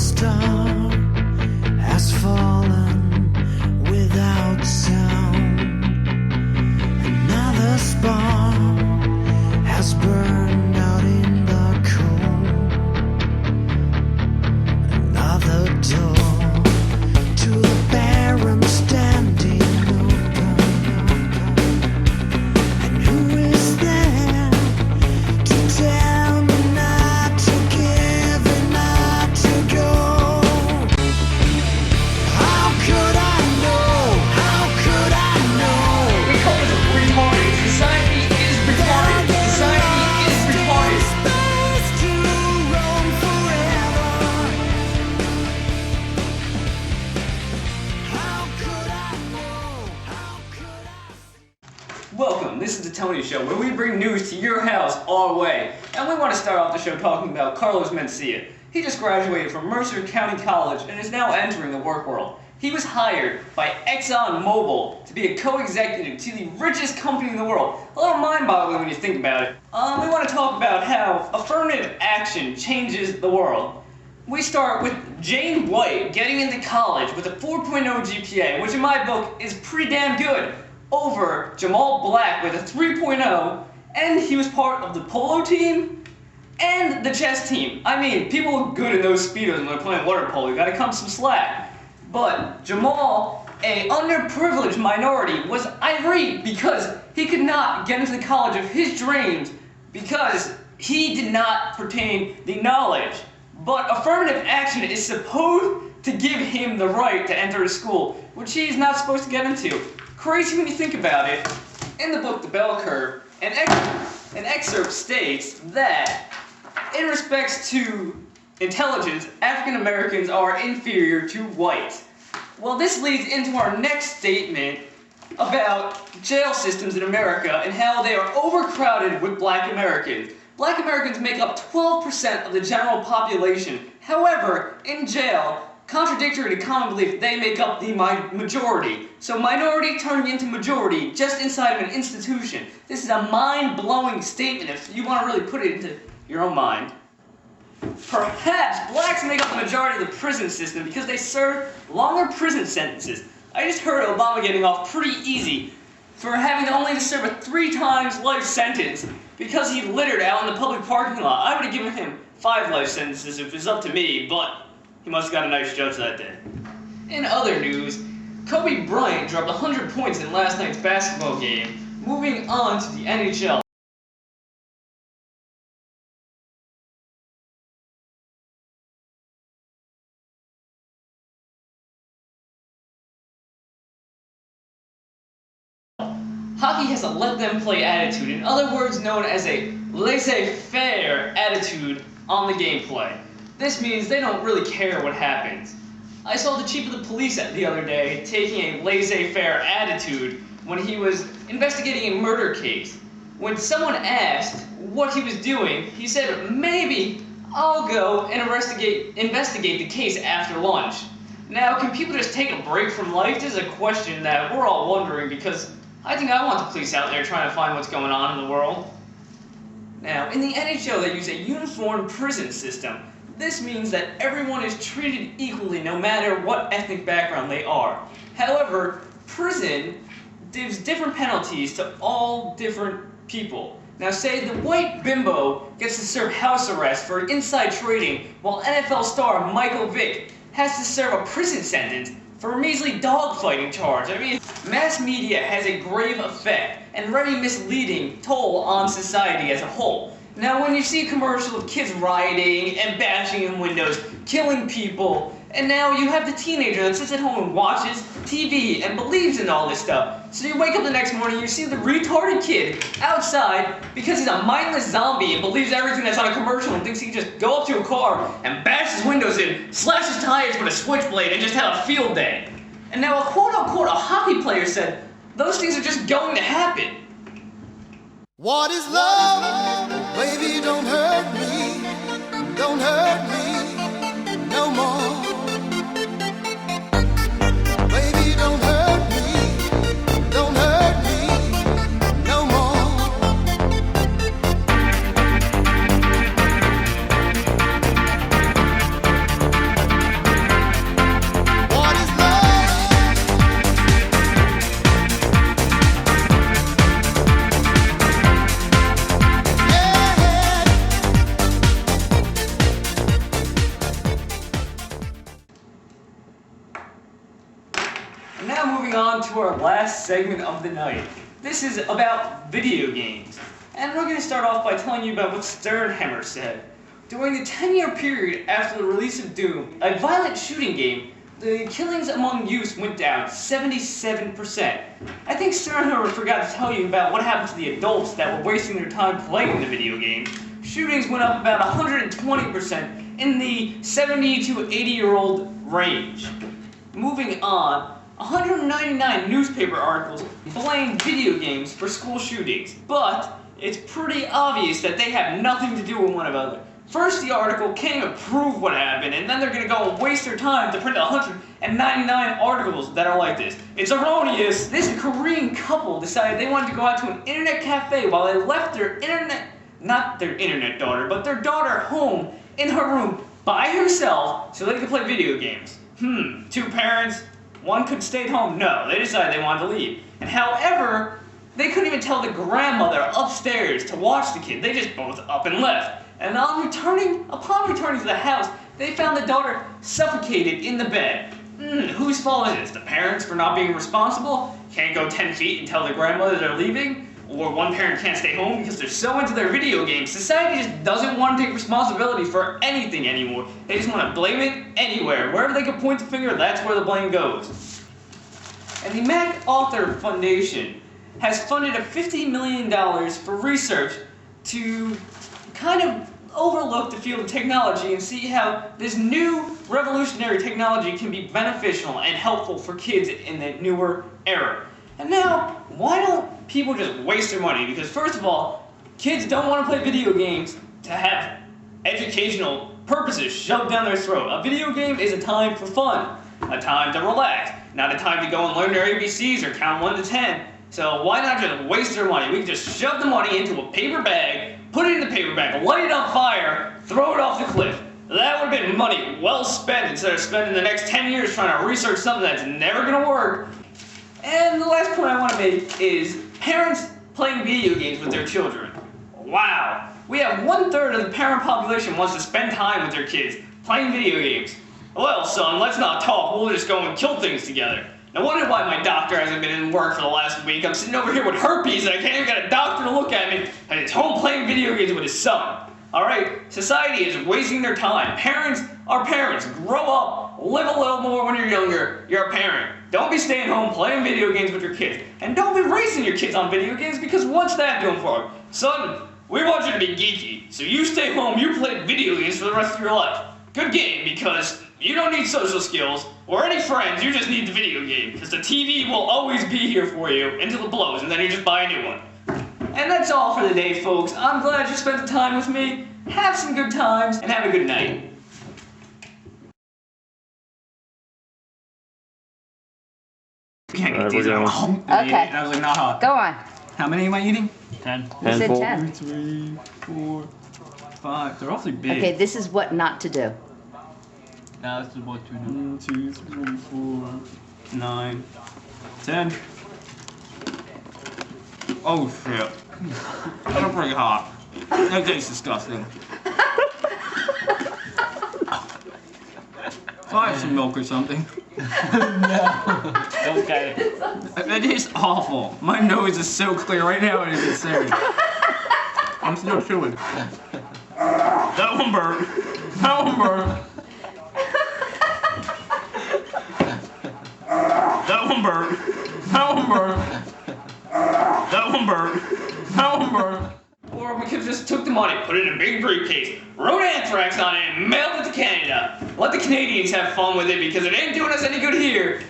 star has fallen without sound. Another spark has burned out in the cold. Another door to the barren standing open. And who is there to tell me not to give and not to go? How could I know? How could I know? We call it retarded. Society is retarded. Society is retarded. Space to roam forever. How could I know? How could I? Welcome, this is the Tony Show, where we bring news to your house our way. And we want to start off the show talking about Carlos Mencia. He just graduated from Mercer County College and is now entering the work world. He was hired by ExxonMobil to be a co-executive to the richest company in the world. A little mind-boggling when you think about it. We want to talk about how affirmative action changes the world. We start with Jane White getting into college with a 4.0 GPA, which in my book is pretty damn good, over Jamal Black with a 3.0, and he was part of the polo team and the chess team. I mean, people good in those speedos when they're playing water polo, you gotta cut some slack. But Jamal, a underprivileged minority, was irate because he could not get into the college of his dreams because he did not pertain the knowledge. But affirmative action is supposed to give him the right to enter a school, which he is not supposed to get into. Crazy when you think about it. In the book The Bell Curve, an excerpt states that in respects to intelligence, African Americans are inferior to whites. Well, this leads into our next statement about jail systems in America and how they are overcrowded with Black Americans. Black Americans make up 12% of the general population. However, in jail, contradictory to common belief, they make up the majority. So minority turning into majority just inside of an institution. This is a mind-blowing statement if you want to really put it into your own mind. Perhaps blacks make up the majority of the prison system because they serve longer prison sentences. I just heard Obama getting off pretty easy for having only to serve a 3 times life sentence because he littered out in the public parking lot. I would have given him 5 life sentences if it was up to me, but he must have got a nice judge that day. In other news, Kobe Bryant dropped 100 points in last night's basketball game. Moving on to the NHL. Hockey has a let-them-play attitude, in other words known as a laissez-faire attitude on the gameplay. This means they don't really care what happens. I saw the chief of the police the other day taking a laissez-faire attitude when he was investigating a murder case. When someone asked what he was doing, he said, "Maybe I'll go and investigate the case after lunch." Now, can people just take a break from life? This is a question that we're all wondering because I think I want the police out there trying to find what's going on in the world. Now, in the NHL, they use a uniform prison system. This means that everyone is treated equally no matter what ethnic background they are. However, prison gives different penalties to all different people. Now, say the white bimbo gets to serve house arrest for inside trading, while NFL star Michael Vick has to serve a prison sentence for a measly dogfighting charge. I mean, mass media has a grave effect and very misleading toll on society as a whole. Now, when you see a commercial of kids rioting and bashing in windows, killing people, and now you have the teenager that sits at home and watches TV and believes in all this stuff. So you wake up the next morning, you see the retarded kid outside because he's a mindless zombie and believes everything that's on a commercial and thinks he can just go up to a car and bash his windows in, slash his tires with a switchblade and just have a field day. And now a quote-unquote a hockey player said, those things are just going to happen. What is love? Baby, don't hurt me. Don't hurt me no more. Baby, don't hurt me. Don't hurt me no more. moving on to our last segment of the night. This is about video games. And we're going to start off by telling you about what Sternhammer said. During the 10-year period after the release of Doom, a violent shooting game, the killings among youth went down 77%. I think Sternhammer forgot to tell you about what happened to the adults that were wasting their time playing the video game. Shootings went up about 120% in the 70 to 80-year-old range. Moving on, 199 newspaper articles blamed video games for school shootings, but it's pretty obvious that they have nothing to do with one another. First, the article can't even prove what happened, and then they're going to go and waste their time to print 199 articles that are like this. It's erroneous. This Korean couple decided they wanted to go out to an internet cafe while they left their not their internet daughter, but their daughter home in her room by herself so they could play video games. Two parents, one could stay at home. No, they decided they wanted to leave. And however, they couldn't even tell the grandmother upstairs to watch the kid. They just both up and left. And upon returning to the house, they found the daughter suffocated in the bed. Whose fault is this? The parents for not being responsible? Can't go 10 feet and tell the grandmother they're leaving? Or one parent can't stay home because they're so into their video games. Society just doesn't want to take responsibility for anything anymore. They just want to blame it anywhere. Wherever they can point the finger, that's where the blame goes. And the MacArthur Foundation has funded a $50 million for research to kind of overlook the field of technology and see how this new revolutionary technology can be beneficial and helpful for kids in the newer era. And now, why don't people just waste their money? Because first of all, kids don't want to play video games to have educational purposes shoved down their throat. A video game is a time for fun, a time to relax, not a time to go and learn their ABCs or count 1 to 10. So why not just waste their money? We can just shove the money into a paper bag, put it in the paper bag, light it on fire, throw it off the cliff. That would have been money well spent instead of spending the next 10 years trying to research something that's never going to work. And the last point I want to make is parents playing video games with their children. Wow, we have 1/3 of the parent population wants to spend time with their kids playing video games. Well, son, let's not talk. We'll just go and kill things together. No wonder why my doctor hasn't been in work for the last week. I'm sitting over here with herpes and I can't even get a doctor to look at me, and he's home playing video games with his son. Alright, society is wasting their time. Parents are parents. Grow up. Live a little more when you're younger. You're a parent. Don't be staying home playing video games with your kids. And don't be raising your kids on video games, because what's that doing for them? Son, we want you to be geeky, so you stay home, you play video games for the rest of your life. Good game, because you don't need social skills or any friends, you just need the video game, because the TV will always be here for you until it blows, and then you just buy a new one. And that's all for the day, folks. I'm glad you spent the time with me. Have some good times, and have a good night. Can't eat these. Okay. I was like, nah. Go on. How many am I eating? 10. You said 10. 3, 4, 5. They're awfully big. Okay, this is what not to do. Now this is what to do. 1, 2, 3, 4, 9, 10. Oh shit. That's pretty hot. That tastes disgusting. So I have some milk or something. No. Okay. That tastes awful. My nose is so clear right now, it is insane. I'm still chewing. That one burnt. That one burnt. That one burnt. That one burnt. That one burnt. That one burnt. Or we could have just took the money, put it in a big briefcase, wrote anthrax on it, and mailed it to Canada. Let the Canadians have fun with it, because it ain't doing us any good here.